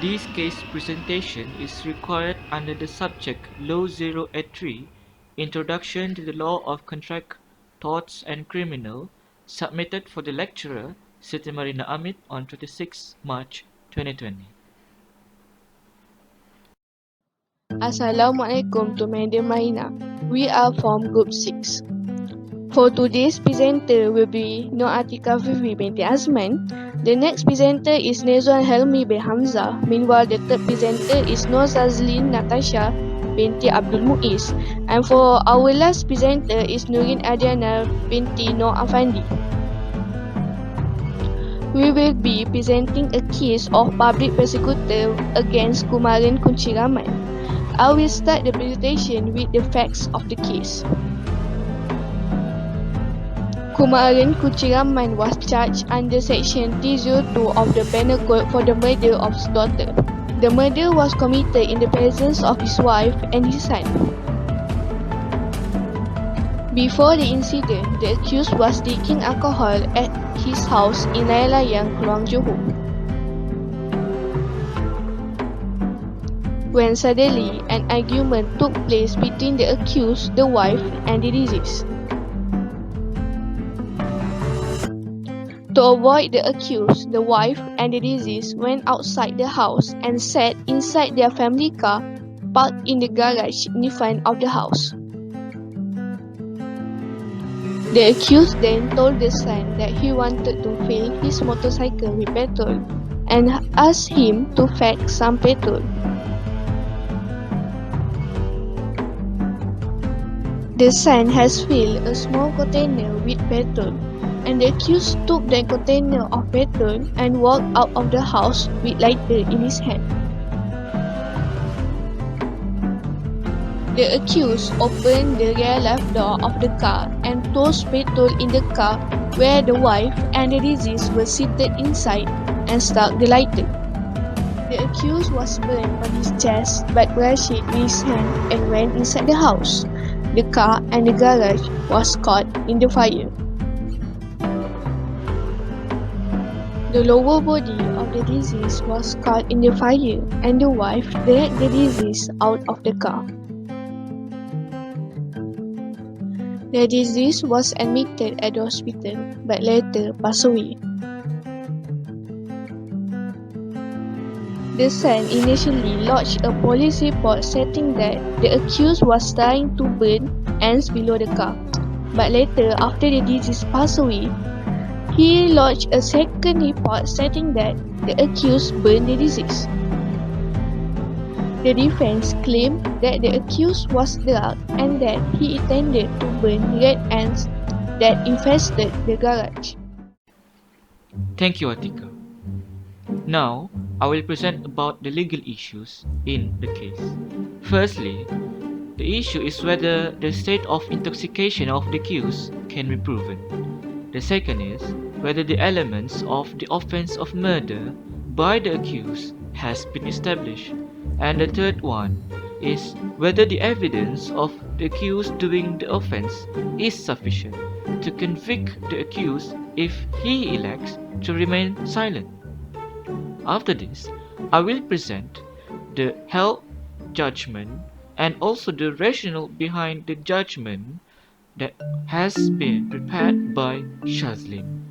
This case presentation is required under the subject LAW083, Introduction to the Law of Contract, Torts and Criminal, submitted for the lecturer Siti Marina Amit on 26 March 2020. Assalamualaikum to Madam Marina. We are from Group 6. For today's presenter will be ATIQA AFIFIE binti AZMAN. The next presenter is Nezwan Helmy bin HAMZAH. Meanwhile, the third presenter is SHAZLEEN NATASHA binti Abdul Muiz. And for our last presenter is NURIN ADRIANA binti AFFANDY. We will be presenting a case of public prosecutor against Kumaran Kunciraman. I will start the presentation with the facts of the case. Kumaran Kunciraman was charged under Section 302 of the Penal Code for the murder of his daughter. The murder was committed in the presence of his wife and his son. Before the incident, the accused was taking alcohol at his house in Layang, Keluang Johor, when suddenly an argument took place between the accused, the wife, and the deceased. To avoid the accused, the wife and the deceased went outside the house and sat inside their family car parked in the garage in front of the house. The accused then told the son that he wanted to fill his motorcycle with petrol and asked him to fetch some petrol. The son has filled a small container with petrol, and the accused took the container of petrol and walked out of the house with lighter in his hand. The accused opened the rear left door of the car and tossed petrol in the car where the wife and the deceased were seated inside and struck the lighter. The accused was burned on his chest but brushed it with his hand and went inside the house. The car and the garage was caught in the fire. The lower body of the deceased was caught in the fire and the wife dragged the deceased out of the car. The deceased was admitted at the hospital but later passed away. The son initially lodged a police report stating that the accused was trying to burn ants below the car, but later, after the deceased passed away, he lodged a second report stating that the accused burned the deceased. The defense claimed that the accused was drugged and that he intended to burn red ants that infested the garage. Thank you, ATIQA. Now, I will present about the legal issues in the case. Firstly, the issue is whether the state of intoxication of the accused can be proven. The second is whether the elements of the offense of murder by the accused has been established. And the third one is whether the evidence of the accused doing the offense is sufficient to convict the accused if he elects to remain silent. After this, I will present the health judgment and also the rationale behind the judgment that has been prepared by SHAZLEEN.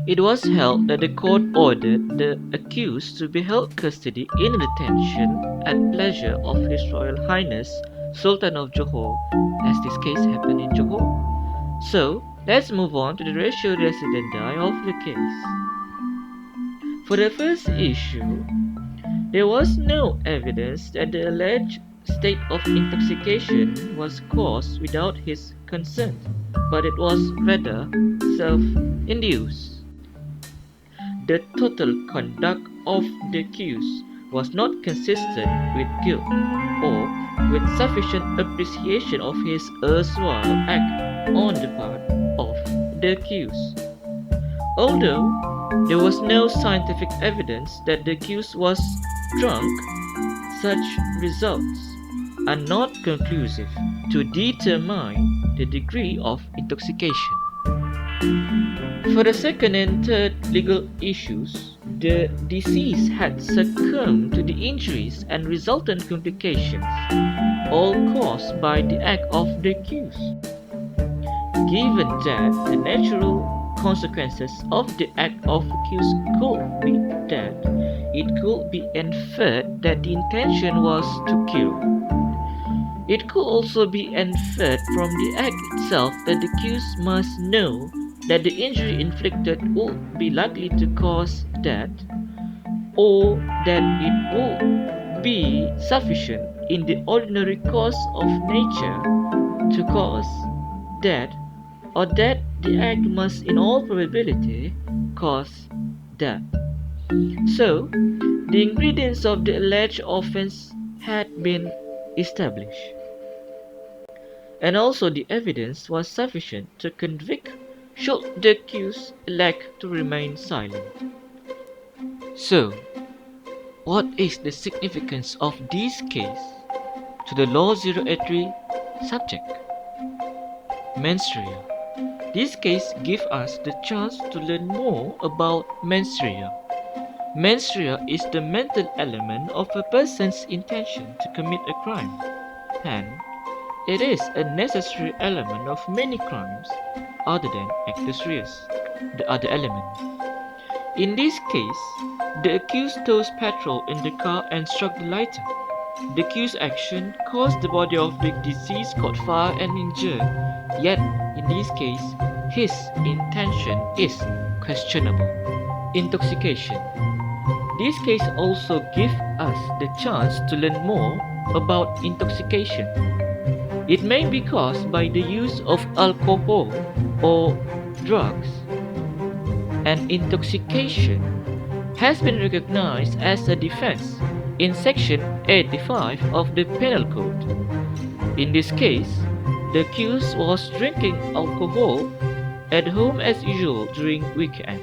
It was held that the court ordered the accused to be held custody in detention at pleasure of His Royal Highness Sultan of Johor, as this case happened in Johor. So, let's move on to the ratio residendi of the case. For the first issue, there was no evidence that the alleged state of intoxication was caused without his consent, but it was rather self-induced. The total conduct of the accused was not consistent with guilt or with sufficient appreciation of his erstwhile act on the part of the accused. Although there was no scientific evidence that the accused was drunk, such results are not conclusive to determine the degree of intoxication. For the second and third legal issues, the deceased had succumbed to the injuries and resultant complications, all caused by the act of the accused. Given that the natural consequences of the act of accused could be that it could be inferred that the intention was to kill. It could also be inferred from the act itself that the accused must know that the injury inflicted would be likely to cause death, or that it would be sufficient in the ordinary course of nature to cause death, or that the act must in all probability cause death. So, the ingredients of the alleged offense had been established, and also the evidence was sufficient to convict should the accused elect to remain silent. So, what is the significance of this case to the Law 083 subject? Menstruation. This case gives us the chance to learn more about menstruation. Menstruation is the mental element of a person's intention to commit a crime, and it is a necessary element of many crimes other than actus reus, the other element. In this case, the accused tossed petrol in the car and struck the lighter. The accused's action caused the body of the deceased caught fire and injured, yet in this case, his intention is questionable. Intoxication. This case also gives us the chance to learn more about intoxication. It may be caused by the use of alcohol or drugs, and intoxication has been recognized as a defense in Section 85 of the Penal Code. In this case, the accused was drinking alcohol at home as usual during weekend.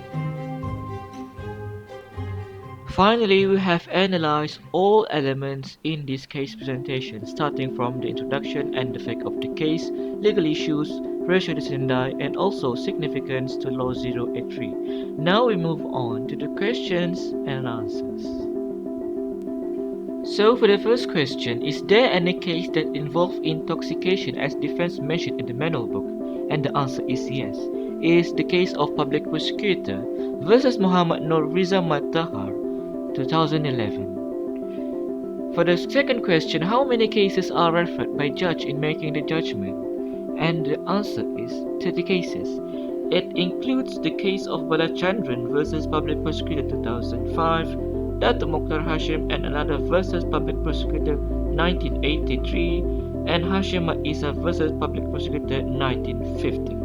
Finally, we have analyzed all elements in this case presentation, starting from the introduction and the fact of the case, legal issues, ratio decidendi, and also significance to Law 083. Now we move on to the questions and answers. So for the first question, is there any case that involves intoxication as defense mentioned in the manual book? And the answer is yes. It is the case of Public Prosecutor versus Muhammad Nur Riza Matahar, 2011. For the second question, how many cases are referred by judge in making the judgment? And the answer is 30 cases. It includes the case of Balachandran versus Public Prosecutor 2005, Dato Mokhtar Hashim and another versus Public Prosecutor 1983, and Hashim Isa versus Public Prosecutor 1950.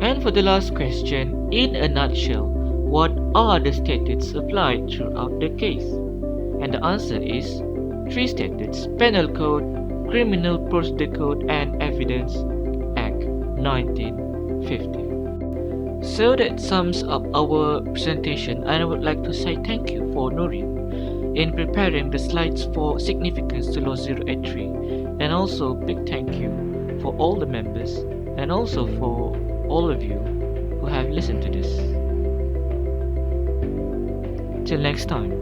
And for the last question, in a nutshell, what are the statutes applied throughout the case? And the answer is 3 statutes: Penal Code, Criminal Procedure Code, and Evidence Act 1950. So that sums up our presentation, and I would like to say thank you for NURIN in preparing the slides for significance to Law 083, and also big thank you for all the members and also for all of you who have listened to this. Till next time.